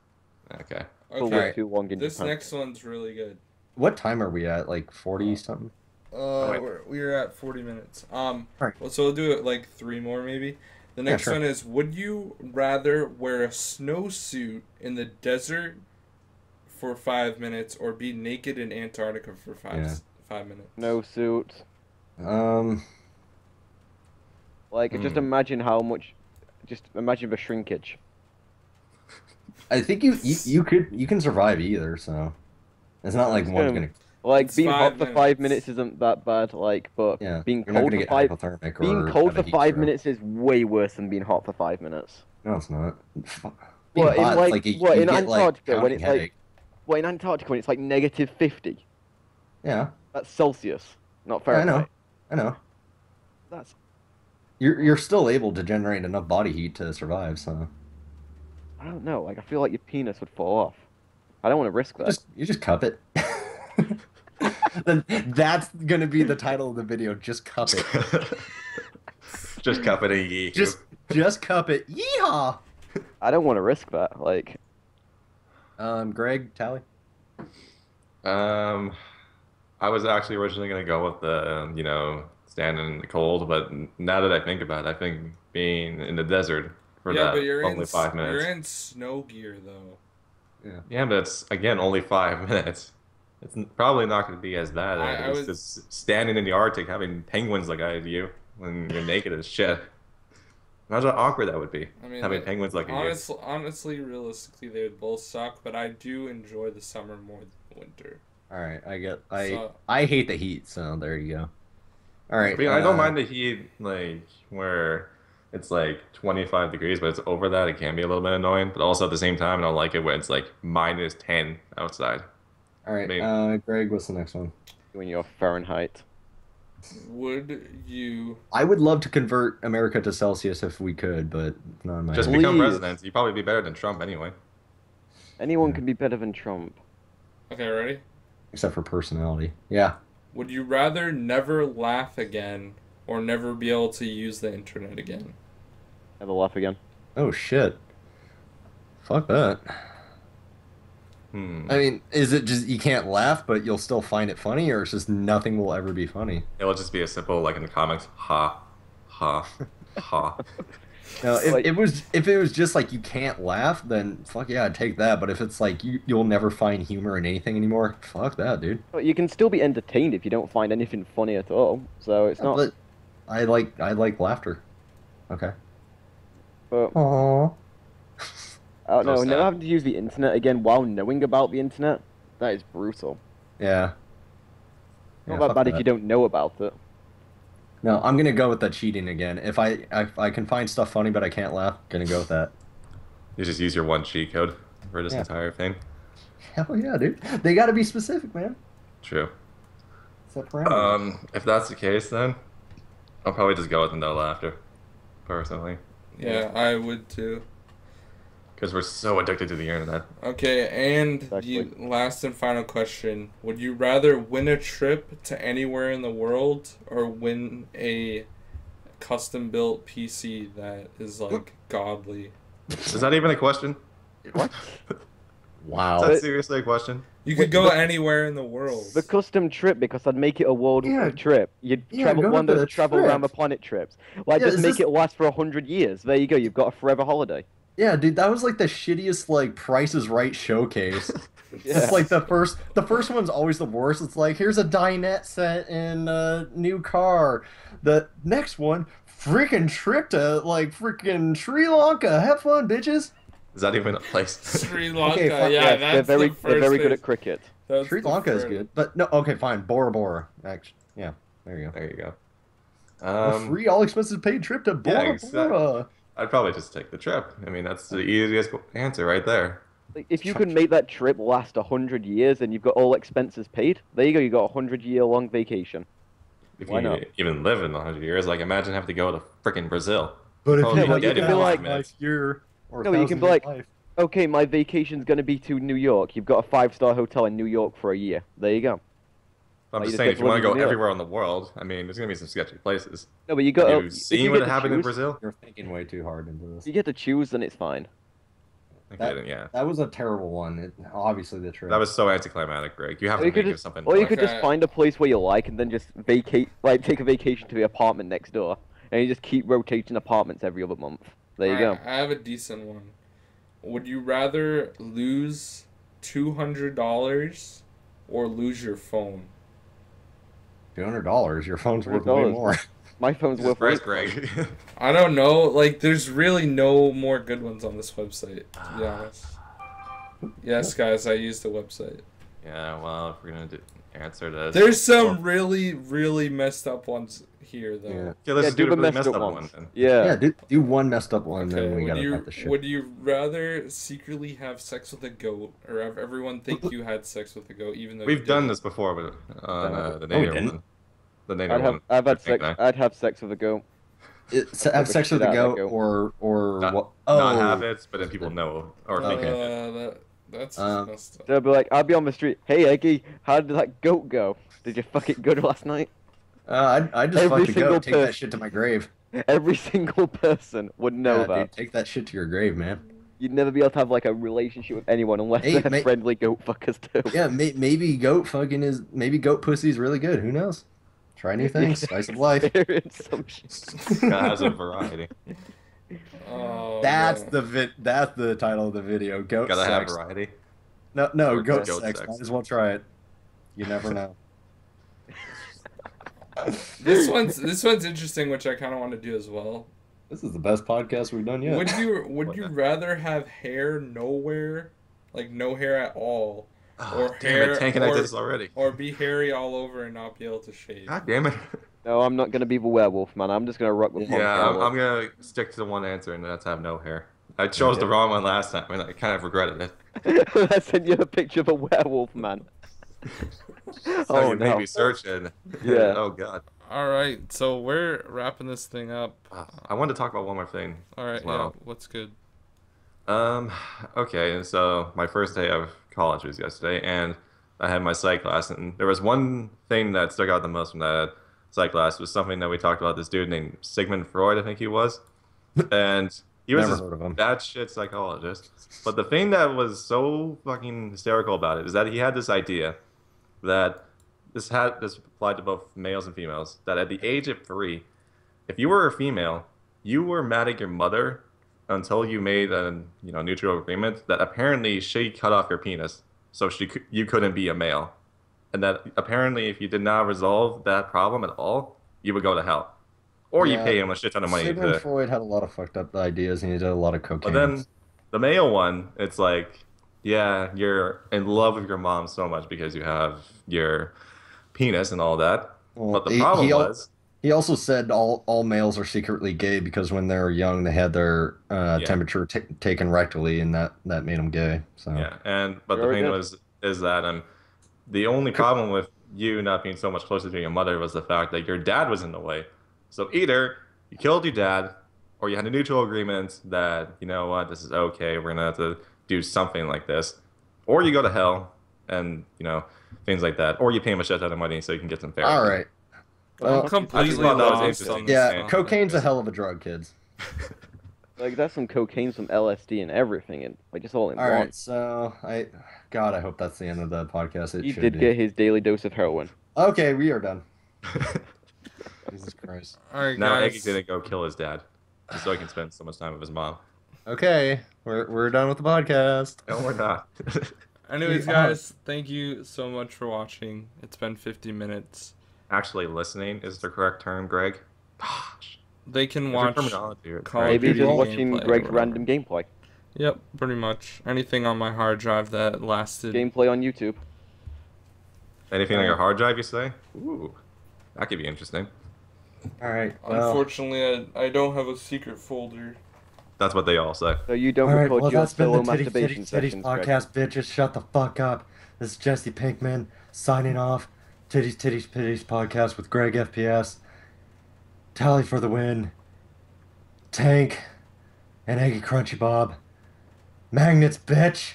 island. Okay. For Okay. way too long in This Japan. next one's really good. What time are we at? Like 40 something? wait. We're at 40 minutes. Right. Well, so we'll do it like 3 more maybe. The next sure. one is: would you rather wear a snowsuit in the desert for 5 minutes, or be naked in Antarctica for 5 minutes? No suit. Um, Like, just imagine how much. Just imagine the shrinkage. I think you can survive either, so it's not like It's one's gonna- gonna. Like It's being 5 hot for 5 minutes. minutes isn't that bad. Like, but Yeah, being you're not cold gonna for get five hypothermic being or cold have a for heat 5 stroke. minutes is way worse than being hot for 5 minutes. No, it's not. Being What in hot, like you what in get, like, Antarctica when pounding it's like headache. what in Antarctica when it's like -50? Yeah, That's Celsius, not yeah, I Fahrenheit. know. I know. That's You're still able to generate enough body heat to survive, so I don't know. Like I feel like your penis would fall off. I don't want to risk that. you just cup it. Then that's gonna be the title of the video. Just cup it. Just cup it and yeet. Just cup it. Yeehaw! I don't want to risk that. Like Greg, Tally. I was actually originally gonna go with the, standing in the cold, but now that I think about it, I think being in the desert for Yeah, that but you're only in 5 minutes. You're in snow gear though. Yeah, but it's again only 5 minutes. It's probably not going to be as bad I as was- just standing in the Arctic having penguins like I do when you're naked as shit. Imagine how awkward that would be, I mean, having penguins like you. honestly, realistically, they would both suck. But I do enjoy the summer more than the winter. All right, So- I hate the heat, so there you go. All right, I mean, I don't mind the heat, like where it's like 25 degrees, but it's over that, it can be a little bit annoying. But also at the same time, I don't like it when it's like -10 outside. All right, maybe. Greg, what's the next one? when you're Fahrenheit. Would you? I would love to convert America to Celsius if we could, but it's not in my Just hands. become Please. president. You'd probably be better than Trump anyway. Anyone Yeah. can be better than Trump. Okay, ready? Except for personality. Yeah. Would you rather never laugh again, or never be able to use the internet again? Never laugh again. Oh shit. Fuck that. I mean, is it just you can't laugh, but you'll still find it funny, or it's just nothing will ever be funny? It'll just be a simple, like in the comics, ha, ha, ha. No, if Like- if it was just like you can't laugh, then fuck yeah, I'd take that. But if it's like you'll never find humor in anything anymore, fuck that, dude. But you can still be entertained if you don't find anything funny at all. So it's not. But I like laughter. Okay. But Aww. I don't know. So Never sad. having to use the internet again while knowing about the internet. That is brutal. Yeah. Not Yeah, that fuck bad if you don't know about it. No, I'm gonna go with the cheating again. If I can find stuff funny but I can't laugh, gonna go with that. You just use your one cheat code for this Yeah. entire thing. Hell yeah, dude. They gotta be specific, man. True. Set parameters. If that's the case, then I'll probably just go with no laughter, personally, Yeah, I would too. because we're so addicted to the internet. Okay, and Exactly. the last and final question. Would you rather win a trip to anywhere in the world, or win a custom-built PC that is, like, godly? Is that even a question? What? Wow. Is that seriously a question? You could go anywhere in the world. The custom trip, because I'd make it a world Yeah. trip. You'd Yeah, travel go one on of the those travel around the trip. planet trips. Like, Yeah, just is make this- it last for 100 years. There you go. You've got a forever holiday. Yeah, dude, that was like the shittiest like Price is Right showcase. Yeah. It's like the first one's always the worst. It's like here's a dinette set in a new car. The next one, freaking trip to like freaking Sri Lanka. Have fun, bitches. Is that even a place? Sri Okay, Lanka, fine. yeah, Yes, that's they're the first very good thing. at cricket. That's Sri the Lanka is first- good, but no. Okay, fine. Bora Bora. Actually, yeah. There you go. There you go. A free, all expenses paid trip to yeah, Bora exactly. Bora. I'd probably just take the trip. I mean, that's the easiest answer right there. Like, if you can make that trip last 100 years and you've got all expenses paid, there you go. You got a 100-year-long vacation. If Why you not? even live in 100 years, like imagine having to go to freaking Brazil. But if Probably you well, like, you get can it be in like- 5 minutes. year or No, you can be 1,000-year like- life. Okay, my vacation's gonna be to New York. You've got a 5-star hotel in New York for a year. There you go. I'm you just just saying, get if you want to to live go in New York. everywhere in the world, I mean, there's gonna be some sketchy places. No, but you Have got. you If seen you what get to happened in choose, Brazil? You're thinking way too hard into this. if you get to choose, then it's fine. Okay, then, yeah. That was a terrible one. Obviously, the trip. That was so anticlimactic, Greg. You have Or to you could think of just, something. or you could just Okay. find a place where you like and then just vacate, like take a vacation to the apartment next door, and you just keep rotating apartments every other month. There you go. Alright, I have a decent one. Would you rather lose $200 or lose your phone? $200. Your phone's worth way $200. more. My phone's Jesus worth Christ, way. Greg. I don't know. Like, there's really no more good ones on this website, to be honest. Yes, guys, I used the website. Yeah, well, if we're gonna answer this, There's some really, really messed up ones here, though. Yeah. yeah, let's Yeah, do do the the really messed up one ones. then. Yeah. Yeah, do one messed up one, Okay, then we gotta cut the shit. would you rather secretly have sex with a goat, or have everyone think you had sex with a goat, even though you We've done didn't? this before, but on the we nader didn't? one. The nader one. I've had I think sex. I'd have sex with a goat. Have sex with a Shit out of goat, that goat. or Not, what? not have it, but then people know or think it. That's Um, messed up. They'll be like, I'll be on the street. Hey, Eggy, how did that goat go? Did you fuck it good last night? I just Every fucked a single goat. Take that person. shit to my grave. Every single person would know Yeah, that. dude, take that shit to your grave, man. You'd never be able to have like a relationship with anyone unless Hey, they're mate. friendly goat fuckers too. Yeah, maybe goat pussy is really good. Who knows? Try new things. Spice of life. Experience some shit. Gotta have some variety. Oh, That's no. that's the title of the video. Goat Gotta have sex. variety. No, Or goat goat sex. sex. Might as well try it. You never know. This one's interesting, which I kind of want to do as well. This is the best podcast we've done yet. Would you rather have hair nowhere, like no hair at all, Oh, Or damn hair, it, Tank and I or- did this already. or be hairy all over and not be able to shave? God damn it. No, I'm not gonna be the werewolf, man. I'm just gonna rock the punk Yeah, I'm werewolf. gonna stick to the one answer, and that's have no hair. I chose the wrong one last time, and I kind of regretted it. I sent you a picture of a werewolf, man. So Oh, you made no. me search it. Yeah. Oh god. All right, so we're wrapping this thing up. I wanted to talk about one more thing. All right, as well. yeah, what's good? Okay, and so my first day of college was yesterday, and I had my psych class, and there was one thing that stuck out the most from that psych class was something that we talked about. This dude named Sigmund Freud, I think he was, and he was Never this heard of him. batshit psychologist. But the thing that was so fucking hysterical about it is that he had this idea that this applied to both males and females. That at the age of 3, if you were a female, you were mad at your mother until you made a mutual agreement that apparently she cut off your penis, so you couldn't be a male, and that apparently if you did not resolve that problem at all, you would go to hell, or you Yeah. pay him a shit ton of money Sigmund to. Freud had a lot of fucked up ideas, and he did a lot of But cocaine. then the male one, it's like, yeah, you're in love with your mom so much because you have your penis and all that. Well, But the problem he was, he also said all males are secretly gay because when they were young, they had their Yeah. temperature taken rectally, and that made them gay. So yeah, but the Very thing good. is that the only problem with you not being so much closer to your mother was the fact that your dad was in the way. So either you killed your dad, or you had a mutual agreement that, you know what, this is okay, we're gonna have to do something like this, or you go to hell, and things like that, or you pay him a shit ton of money so you can get some therapy. all right. I'm Well, completely thought that was lost interesting. on this yeah, one. cocaine's a hell of a drug, kids. Like that's some cocaine, some LSD, and everything, and like just all in All one. right, so God, I hope that's the end of the podcast. It He should did be. get his daily dose of heroin. Okay, we are done. Jesus Christ. All right, Now guys. Eggy's gonna go kill his dad, just so he can spend so much time with his mom. Okay, we're done with the podcast. No, we're not. Anyways, Yeah. guys, thank you so much for watching. It's been 50 minutes. Actually, listening is the correct term, Greg. Gosh. They can There's a watch terminology here. Call of Maybe Duty just watching gameplay or Greg's whatever. random gameplay. Yep, pretty much. Anything on my hard drive that lasted. Gameplay on YouTube. Anything on your hard drive, you say? Ooh, that could be interesting. All right. Well, Unfortunately, I don't have a secret folder. That's what they all say. So you don't all right. record Well, your that's been solo the Titties masturbation sessions, Greg. podcast, bitches. Shut the fuck up. This is Jesse Pinkman signing off. Titties podcast with Greg FPS. Tally for the win. Tank and Eggy Crunchy Bob. Magnets, bitch.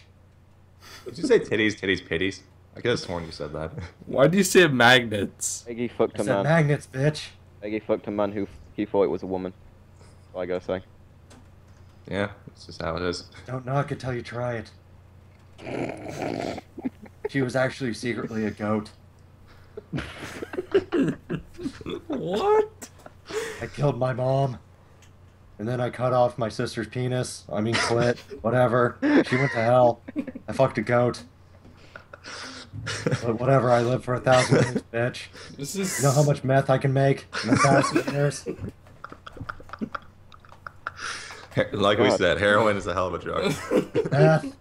Did you say titties, pitties? I could have sworn you said that. Why do you say magnets? Eggy fucked I a said man. magnets, bitch. Eggy fucked a man who he thought it was a woman. That's all I gotta say. Yeah, it's just how it is. Don't knock it till you try it. She was actually secretly a goat. What? I killed my mom. And then I cut off my sister's penis. I mean, clit. Whatever. She went to hell. I fucked a goat. But whatever, I live for 1,000 years, bitch. This is. You know how much meth I can make in 1,000 years? Like we God. said, heroin is a hell of a drug. Meth.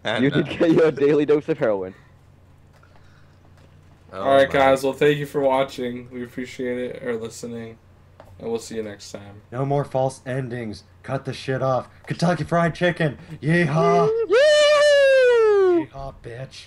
And, You did get your daily dose of heroin. oh Alright, my- guys. Well, thank you for watching. We appreciate it, or listening. And we'll see you next time. No more false endings. Cut the shit off. Kentucky Fried Chicken. Yeehaw. Yeehaw, bitch.